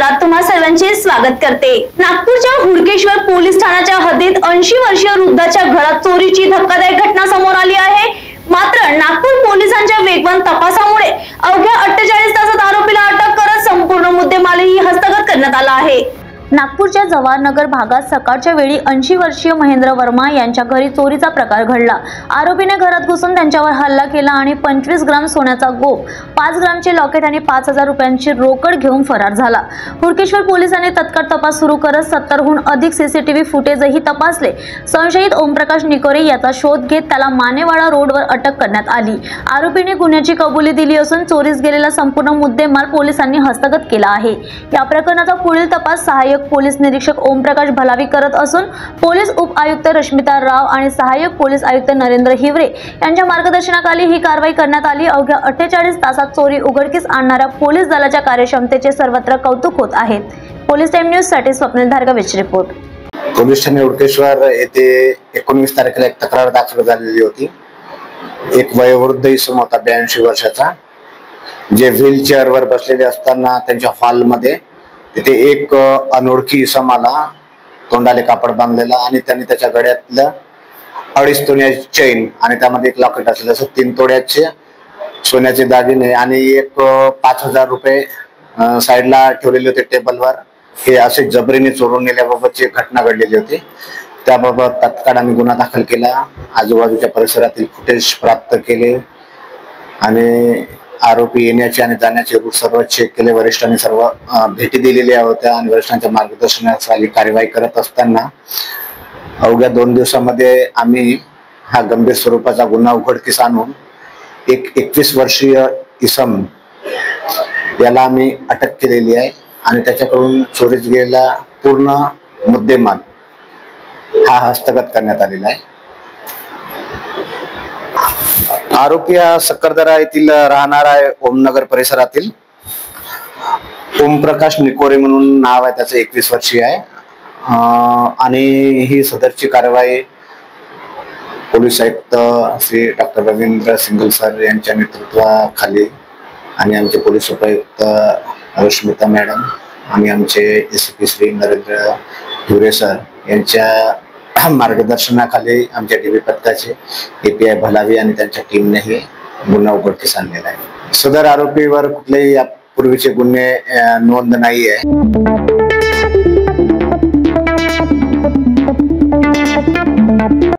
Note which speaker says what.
Speaker 1: वृत्तपत्रात तुम्हा सर्वांचे स्वागत करते। नागपूरच्या हुडकेश्वर पोलीस ठाण्याच्या हद्दीत 80 वर्षीय वृद्धाच्या घरात चोरीची धक्कादायक घटना समोर आली आहे। मात्र नागपूर पोलिसांच्या वेगवान तपासामुळे अवघ्या 48 तासात आरोपीला अटक करत संपूर्ण मुद्देमालही हस्तगत करण्यात आला आहे। नागपूरच्या जवाहरनगर भागात सकाळच्या वेळी 80 वर्षीय महेंद्र वर्मा यांच्या घरी चोरीचा प्रकार घडला। आरोपीने घरात घुसून त्यांच्यावर हल्ला केला आणि 25 ग्राम सोन्याचा गोप, 5 ग्रामचे लॉकेट आणि 5000 रुपयांची रोकड घेऊन फरार झाला। हुडकेश्वर पोलिसांनी तत्काळ तपास सुरू करत 70हून अधिक सीसीटीव्ही फुटेजही तपासले। संशयित ओमप्रकाश निकोरे याचा शोध घेत त्याला मानेवाडा रोडवर अटक करण्यात आली। आरोपीने गुन्ह्याची कबुली दिली असून चोरीस गेलेला संपूर्ण मुद्देमाल पोलिसांनी हस्तगत केला आहे। या प्रकरणाचा पुढील तपास सहाय्यक पोलीस निरीक्षक ओमप्रकाश भलावी करत असून पोलीस उप आयुक्त रश्मिता राव आणि सहाय्यक पोलीस आयुक्त नरेंद्र हिवरे यांच्या मार्गदर्शनाखाली ही कारवाई करण्यात आली। अवघ्या 48 तासात चोरी उघडकीस आणणाऱ्या पोलीस दलाच्या कार्यक्षमतेचे सर्वत्र कौतुक होत आहे। पोलीस टाइम न्यूज साठी स्वप्नील धारगवेच रिपोर्ट।
Speaker 2: पोलीस ठाणे हुडकेश्वर येथे 19 तारखेला एक तक्रार दाखल झालेली होती। एक वयोवृद्ध इसम होता 82 वर्षाचा, जे व्हीलचेअरवर बसलेले असताना त्यांच्या हॉलमध्ये तिथे एक अनोळखी इसम आला, तोंडाले कापड बांधलेला, आणि त्यांनी त्याच्या गळ्यातलं 2.5 तोळ्याची चेन आणि त्यामध्ये एक लॉकेट असलेलं, असं 3 तोळ्याचे सोन्याचे दागिने आणि एक 5000 रुपये साईडला ठेवलेले होते टेबलवर, हे असे जबरीने चोरून नेल्याबाबतची एक घटना घडलेली होती। त्याबाबत तात्काळ आम्ही गुन्हा दाखल केला, आजूबाजूच्या परिसरातील फुटेज प्राप्त केले आणि आरोपी येण्याचे आणि जाण्याचे रूट सर्व चेक केले। वरिष्ठांनी सर्व भेटी दिलेल्या होत्या आणि वरिष्ठांच्या मार्गदर्शनाखाली कार्यवाही करत असताना अवघ्या 2 दिवसामध्ये आम्ही हा गंभीर स्वरूपाचा गुन्हा उघडकीस आणून एक 21 वर्षीय इसम याला आम्ही अटक केलेली आहे आणि त्याच्याकडून चोरीस गेलेला पूर्ण मुद्देमाल हा हस्तगत करण्यात आलेला आहे। आरोपी हा सक्करदरा येथील राहणारा आहे, ओमनगर परिसरातील ओमप्रकाश निकोरे म्हणून नाव आहे त्याचं, 21 वर्षीय आहे आणि ही सदरची कारवाई पोलीस आयुक्त Shri doctor Ravindra single sir यांच्या नेतृत्वाखाली आणि आमचे पोलीस उपायुक्त रश्मिता मॅडम आणि आमचे एसीपी श्री नरेंद्र हिवरे सर यांच्या मार्गदर्शनाखाली आमच्या डीबी पथकाचे एपीआय भलावी आणि त्यांच्या टीमने हे गुन्हा उघडकीस आणलेला आहे। सदर आरोपीवर कुठलेही पूर्वीचे गुन्हे नोंद नाही आहे।